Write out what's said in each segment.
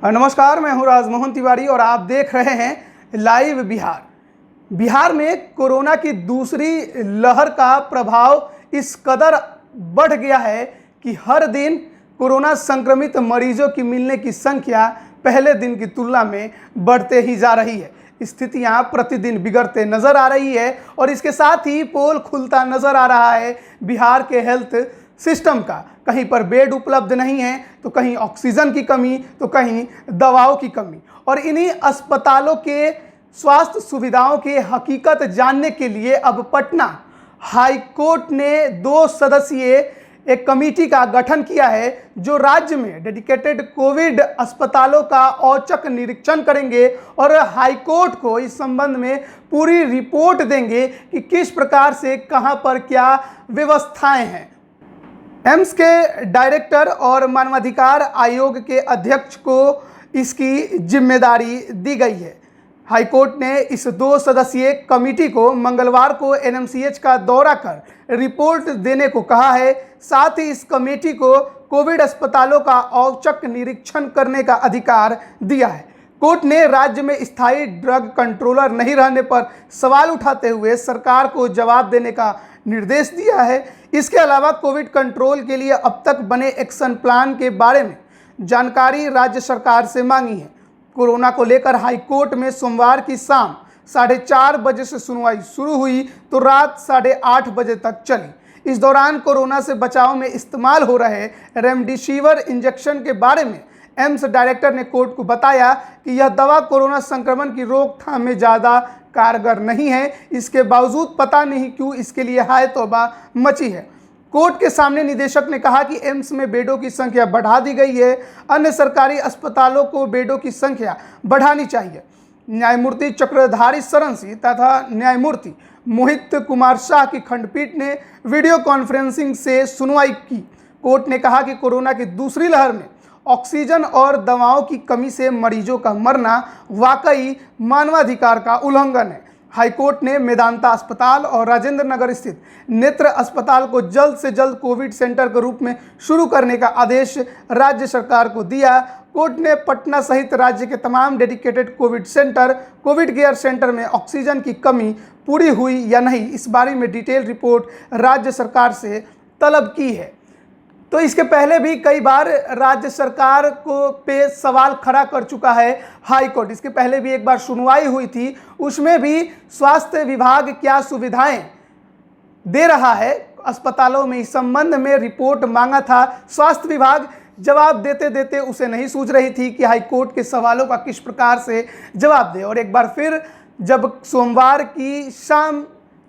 नमस्कार, मैं हूं राजमोहन तिवारी और आप देख रहे हैं लाइव बिहार। बिहार में कोरोना की दूसरी लहर का प्रभाव इस कदर बढ़ गया है कि हर दिन कोरोना संक्रमित मरीजों की मिलने की संख्या पहले दिन की तुलना में बढ़ते ही जा रही है। स्थितियां प्रतिदिन बिगड़ते नजर आ रही है और इसके साथ ही पोल खुलता नजर आ रहा है बिहार के हेल्थ सिस्टम का। कहीं पर बेड उपलब्ध नहीं है, तो कहीं ऑक्सीजन की कमी, तो कहीं दवाओं की कमी। और इन्हीं अस्पतालों के स्वास्थ्य सुविधाओं के हकीकत जानने के लिए अब पटना हाई कोर्ट ने 2 सदस्यीय एक कमेटी का गठन किया है, जो राज्य में डेडिकेटेड कोविड अस्पतालों का औचक निरीक्षण करेंगे और हाई कोर्ट को इस संबंध में पूरी रिपोर्ट देंगे कि किस प्रकार से कहां पर क्या व्यवस्थाएं हैं। एम्स के डायरेक्टर और मानवाधिकार आयोग के अध्यक्ष को इसकी जिम्मेदारी दी गई है। हाईकोर्ट ने इस 2 सदस्यीय कमेटी को मंगलवार को एनएमसीएच का दौरा कर रिपोर्ट देने को कहा है। साथ ही इस कमेटी को कोविड अस्पतालों का औचक निरीक्षण करने का अधिकार दिया है। कोर्ट ने राज्य में स्थायी ड्रग कंट्रोलर नहीं रहने पर सवाल उठाते हुए सरकार को जवाब देने का निर्देश दिया है। इसके अलावा कोविड कंट्रोल के लिए अब तक बने एक्शन प्लान के बारे में जानकारी राज्य सरकार से मांगी है। कोरोना को लेकर हाई कोर्ट में सोमवार की शाम 4:30 बजे से सुनवाई शुरू हुई तो रात 8:30 बजे तक चली। इस दौरान कोरोना से बचाव में इस्तेमाल हो रहे रेमडेसिविर इंजेक्शन के बारे में एम्स डायरेक्टर ने कोर्ट को बताया कि यह दवा कोरोना संक्रमण की रोकथाम में ज़्यादा कारगर नहीं है। इसके बावजूद पता नहीं क्यों इसके लिए हाय तौबा मची है। कोर्ट के सामने निदेशक ने कहा कि एम्स में बेडों की संख्या बढ़ा दी गई है, अन्य सरकारी अस्पतालों को बेडों की संख्या बढ़ानी चाहिए। न्यायमूर्ति चक्रधारी शरण सिंह तथा न्यायमूर्ति मोहित कुमार शाह की खंडपीठ ने वीडियो कॉन्फ्रेंसिंग से सुनवाई की। कोर्ट ने कहा कि कोरोना की दूसरी लहर में ऑक्सीजन और दवाओं की कमी से मरीजों का मरना वाकई मानवाधिकार का उल्लंघन है। हाईकोर्ट ने मेदांता अस्पताल और राजेंद्र नगर स्थित नेत्र अस्पताल को जल्द से जल्द कोविड सेंटर के रूप में शुरू करने का आदेश राज्य सरकार को दिया। कोर्ट ने पटना सहित राज्य के तमाम dedicated Covid centre, Covid care centre में ऑक्सीजन की कमी पूरी हुई या नहीं, इस बारे में डिटेल रिपोर्ट राज्य सरकार से तलब की है। तो इसके पहले भी कई बार राज्य सरकार को पे सवाल खड़ा कर चुका है हाई कोर्ट। इसके पहले भी एक बार सुनवाई हुई थी, उसमें भी स्वास्थ्य विभाग क्या सुविधाएं दे रहा है अस्पतालों में, इस संबंध में रिपोर्ट मांगा था। स्वास्थ्य विभाग जवाब देते देते उसे नहीं सूझ रही थी कि हाई कोर्ट के सवालों का किस प्रकार से जवाब दे। और एक बार फिर जब सोमवार की शाम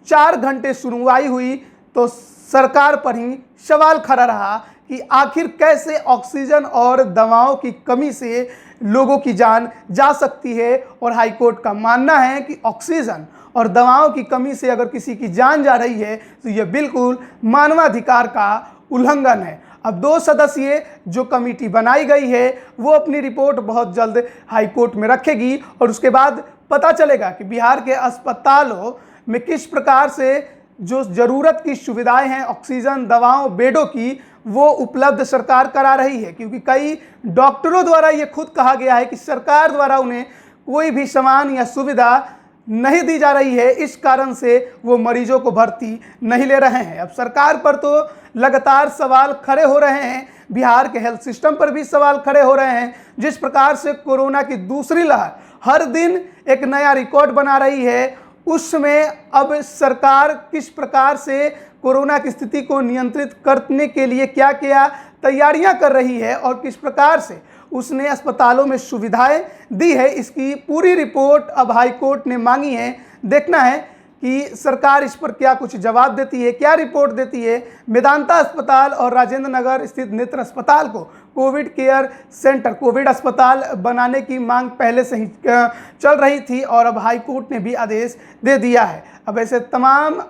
4 घंटे सुनवाई हुई तो सरकार पर ही सवाल खड़ा रहा कि आखिर कैसे ऑक्सीजन और दवाओं की कमी से लोगों की जान जा सकती है। और हाईकोर्ट का मानना है कि ऑक्सीजन और दवाओं की कमी से अगर किसी की जान जा रही है तो यह बिल्कुल मानवाधिकार का उल्लंघन है। अब 2 सदस्यीय जो कमेटी बनाई गई है वो अपनी रिपोर्ट बहुत जल्द हाईकोर्ट में रखेगी और उसके बाद पता चलेगा कि बिहार के अस्पतालों में किस प्रकार से जो ज़रूरत की सुविधाएं हैं ऑक्सीजन, दवाओं, बेडों की, वो उपलब्ध सरकार करा रही है। क्योंकि कई डॉक्टरों द्वारा ये खुद कहा गया है कि सरकार द्वारा उन्हें कोई भी सामान या सुविधा नहीं दी जा रही है, इस कारण से वो मरीजों को भर्ती नहीं ले रहे हैं। अब सरकार पर तो लगातार सवाल खड़े हो रहे हैं, बिहार के हेल्थ सिस्टम पर भी सवाल खड़े हो रहे हैं। जिस प्रकार से कोरोना की दूसरी लहर हर दिन एक नया रिकॉर्ड बना रही है, उसमें अब सरकार किस प्रकार से कोरोना की स्थिति को नियंत्रित करने के लिए क्या क्या तैयारियां कर रही है और किस प्रकार से उसने अस्पतालों में सुविधाएं दी है, इसकी पूरी रिपोर्ट अब हाई कोर्ट ने मांगी है। देखना है कि सरकार इस पर क्या कुछ जवाब देती है, क्या रिपोर्ट देती है। मेदांता अस्पताल और राजेंद्र नगर स्थित नेत्र अस्पताल को कोविड केयर सेंटर, कोविड अस्पताल बनाने की मांग पहले से ही चल रही थी और अब हाई कोर्ट ने भी आदेश दे दिया है। अब ऐसे तमाम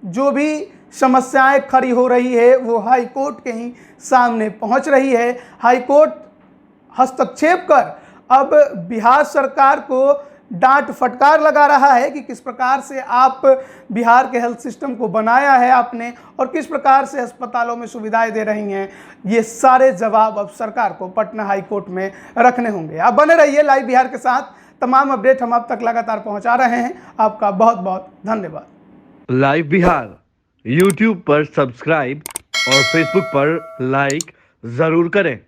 जो भी समस्याएं खड़ी हो रही है वो हाई कोर्ट के ही सामने पहुंच रही है। हाई कोर्ट हस्तक्षेप कर अब बिहार सरकार को डांट फटकार लगा रहा है कि किस प्रकार से आप बिहार के हेल्थ सिस्टम को बनाया है आपने और किस प्रकार से अस्पतालों में सुविधाएं दे रही हैं। ये सारे जवाब अब सरकार को पटना हाई कोर्ट में रखने होंगे। आप बने रहिए लाइव बिहार के साथ, तमाम अपडेट हम आप तक लगातार पहुंचा रहे हैं। आपका बहुत बहुत धन्यवाद। लाइव बिहार यूट्यूब पर सब्सक्राइब और फेसबुक पर लाइक जरूर करें।